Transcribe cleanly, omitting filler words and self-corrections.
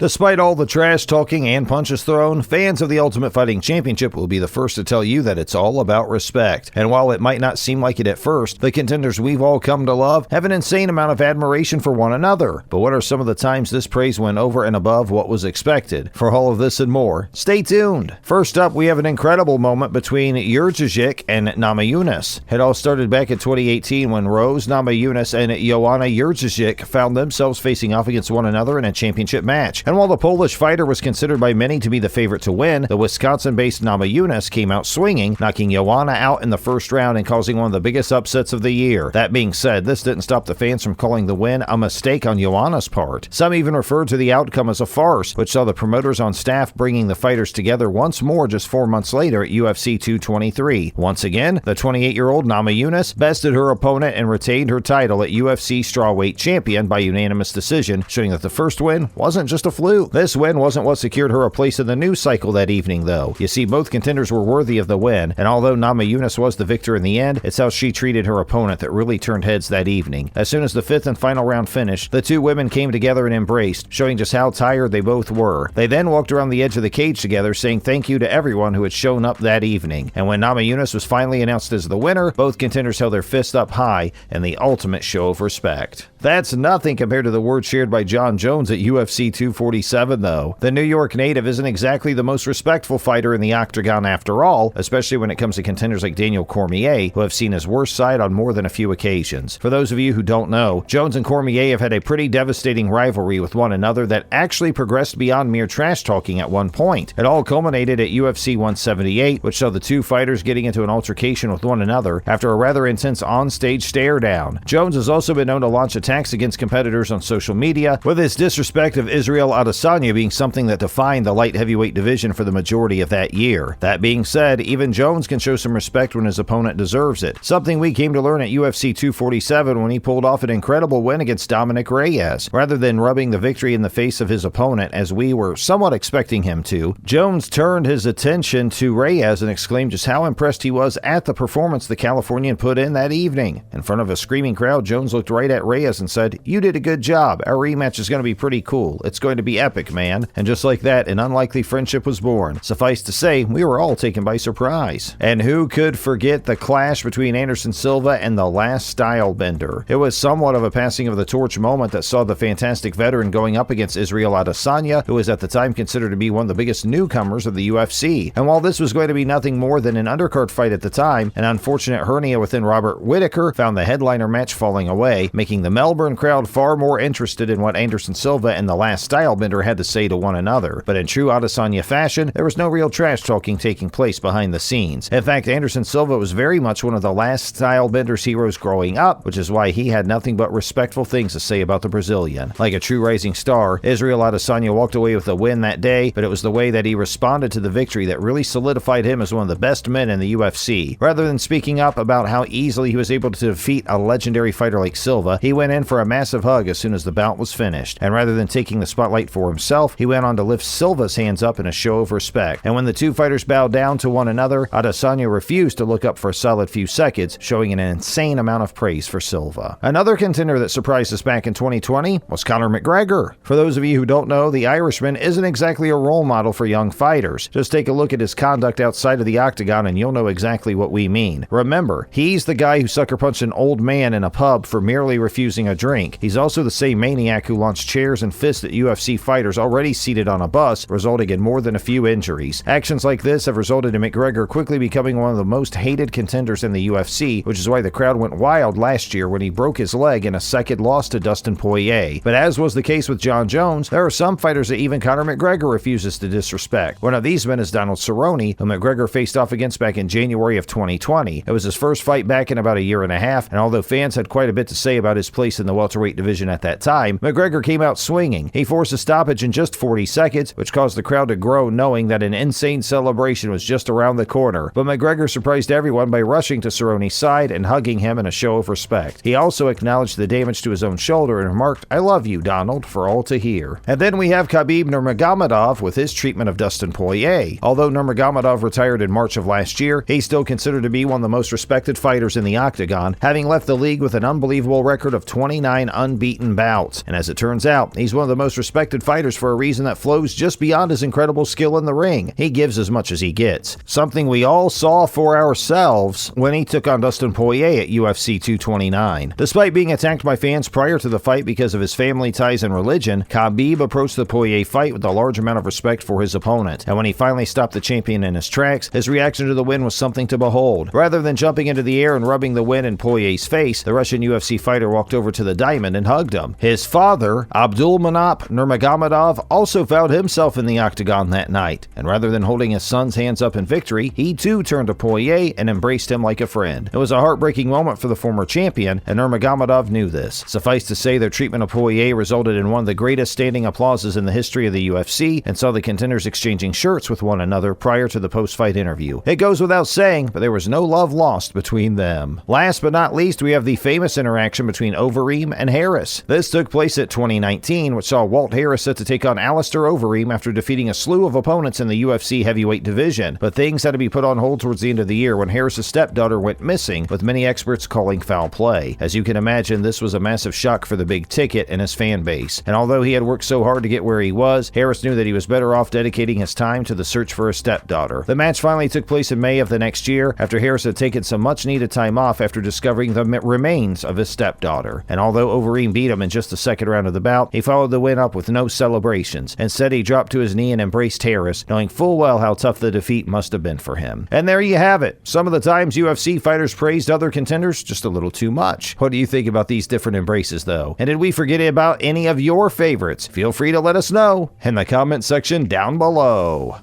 Despite all the trash talking and punches thrown, fans of the Ultimate Fighting Championship will be the first to tell you that it's all about respect. And while it might not seem like it at first, the contenders we've all come to love have an insane amount of admiration for one another. But what are some of the times this praise went over and above what was expected? For all of this and more, stay tuned. First up, we have an incredible moment between Jurjajic and Namajunas. It all started back in 2018 when Rose Namajunas and Joanna Jurjajic found themselves facing off against one another in a championship match. And while the Polish fighter was considered by many to be the favorite to win, the Wisconsin-based Namajunas came out swinging, knocking Joanna out in the first round and causing one of the biggest upsets of the year. That being said, this didn't stop the fans from calling the win a mistake on Joanna's part. Some even referred to the outcome as a farce, which saw the promoters on staff bringing the fighters together once more just 4 months later at UFC 223. Once again, the 28-year-old Namajunas bested her opponent and retained her title at UFC strawweight champion by unanimous decision, showing that the first win wasn't just a fluke. This win wasn't what secured her a place in the news cycle that evening, though. You see, both contenders were worthy of the win, and although Namajunas was the victor in the end, it's how she treated her opponent that really turned heads that evening. As soon as the fifth and final round finished, the two women came together and embraced, showing just how tired they both were. They then walked around the edge of the cage together, saying thank you to everyone who had shown up that evening. And when Namajunas was finally announced as the winner, both contenders held their fists up high in the ultimate show of respect. That's nothing compared to the words shared by Jon Jones at UFC 247, though. The New York native isn't exactly the most respectful fighter in the octagon after all, especially when it comes to contenders like Daniel Cormier, who have seen his worst side on more than a few occasions. For those of you who don't know, Jones and Cormier have had a pretty devastating rivalry with one another that actually progressed beyond mere trash talking at one point. It all culminated at UFC 178, which saw the two fighters getting into an altercation with one another after a rather intense on-stage stare-down. Jones has also been known to launch attacks against competitors on social media, with his disrespect of Israel Adesanya being something that defined the light heavyweight division for the majority of that year. That being said, even Jones can show some respect when his opponent deserves it, something we came to learn at UFC 247 when he pulled off an incredible win against Dominic Reyes. Rather than rubbing the victory in the face of his opponent as we were somewhat expecting him to, Jones turned his attention to Reyes and exclaimed just how impressed he was at the performance the Californian put in that evening. In front of a screaming crowd, Jones looked right at Reyes and said, "You did a good job. Our rematch is going to be pretty cool. It's going to be epic, man." And just like that, an unlikely friendship was born. Suffice to say, we were all taken by surprise. And who could forget the clash between Anderson Silva and the last Stylebender? It was somewhat of a passing of the torch moment that saw the fantastic veteran going up against Israel Adesanya, who was at the time considered to be one of the biggest newcomers of the UFC. And while this was going to be nothing more than an undercard fight at the time, an unfortunate hernia within Robert Whittaker found the headliner match falling away, making the Melbourne crowd far more interested in what Anderson Silva and the last Stylebender had to say to one another. But in true Adesanya fashion, there was no real trash talking taking place behind the scenes. In fact, Anderson Silva was very much one of the last Stylebender's heroes growing up, which is why he had nothing but respectful things to say about the Brazilian. Like a true rising star, Israel Adesanya walked away with the win that day, but it was the way that he responded to the victory that really solidified him as one of the best men in the UFC. Rather than speaking up about how easily he was able to defeat a legendary fighter like Silva, he went in for a massive hug as soon as the bout was finished. And rather than taking the spotlight for himself, he went on to lift Silva's hands up in a show of respect. And when the two fighters bowed down to one another, Adesanya refused to look up for a solid few seconds, showing an insane amount of praise for Silva. Another contender that surprised us back in 2020 was Conor McGregor. For those of you who don't know, the Irishman isn't exactly a role model for young fighters. Just take a look at his conduct outside of the octagon and you'll know exactly what we mean. Remember, he's the guy who sucker punched an old man in a pub for merely refusing a drink. He's also the same maniac who launched chairs and fists at UFC fighters already seated on a bus, resulting in more than a few injuries. Actions like this have resulted in McGregor quickly becoming one of the most hated contenders in the UFC, which is why the crowd went wild last year when he broke his leg in a second loss to Dustin Poirier. But as was the case with Jon Jones, there are some fighters that even Conor McGregor refuses to disrespect. One of these men is Donald Cerrone, who McGregor faced off against back in January of 2020. It was his first fight back in about a year and a half, and although fans had quite a bit to say about his place in the welterweight division at that time, McGregor came out swinging. He forced a stoppage in just 40 seconds, which caused the crowd to groan knowing that an insane celebration was just around the corner. But McGregor surprised everyone by rushing to Cerrone's side and hugging him in a show of respect. He also acknowledged the damage to his own shoulder and remarked, "I love you, Donald," for all to hear. And then we have Khabib Nurmagomedov with his treatment of Dustin Poirier. Although Nurmagomedov retired in March of last year, he's still considered to be one of the most respected fighters in the octagon, having left the league with an unbelievable record of 29 unbeaten bouts. And as it turns out, he's one of the most respected fighters for a reason that flows just beyond his incredible skill in the ring. He gives as much as he gets. Something we all saw for ourselves when he took on Dustin Poirier at UFC 229. Despite being attacked by fans prior to the fight because of his family ties and religion, Khabib approached the Poirier fight with a large amount of respect for his opponent. And when he finally stopped the champion in his tracks, his reaction to the win was something to behold. Rather than jumping into the air and rubbing the win in Poirier's face, the Russian UFC fighter walked over to the diamond and hugged him. His father, Abdulmanap Nurmagomedov, also found himself in the octagon that night, and rather than holding his son's hands up in victory, he too turned to Poirier and embraced him like a friend. It was a heartbreaking moment for the former champion, and Nurmagomedov knew this. Suffice to say, their treatment of Poirier resulted in one of the greatest standing applauses in the history of the UFC, and saw the contenders exchanging shirts with one another prior to the post-fight interview. It goes without saying, but there was no love lost between them. Last but not least, we have the famous interaction between Overeem and Harris. This took place at 2019, which saw Walt Harris set to take on Alistair Overeem after defeating a slew of opponents in the UFC heavyweight division. But things had to be put on hold towards the end of the year when Harris's stepdaughter went missing, with many experts calling foul play. As you can imagine, this was a massive shock for the big ticket and his fan base. And although he had worked so hard to get where he was, Harris knew that he was better off dedicating his time to the search for his stepdaughter. The match finally took place in May of the next year, after Harris had taken some much-needed time off after discovering the remains of his stepdaughter. And although Overeem beat him in just the second round of the bout, he followed the win up with no celebrations. Instead, he dropped to his knee and embraced Harris, knowing full well how tough the defeat must have been for him. And there you have it. Some of the times UFC fighters praised other contenders just a little too much. What do you think about these different embraces, though? And did we forget about any of your favorites? Feel free to let us know in the comment section down below.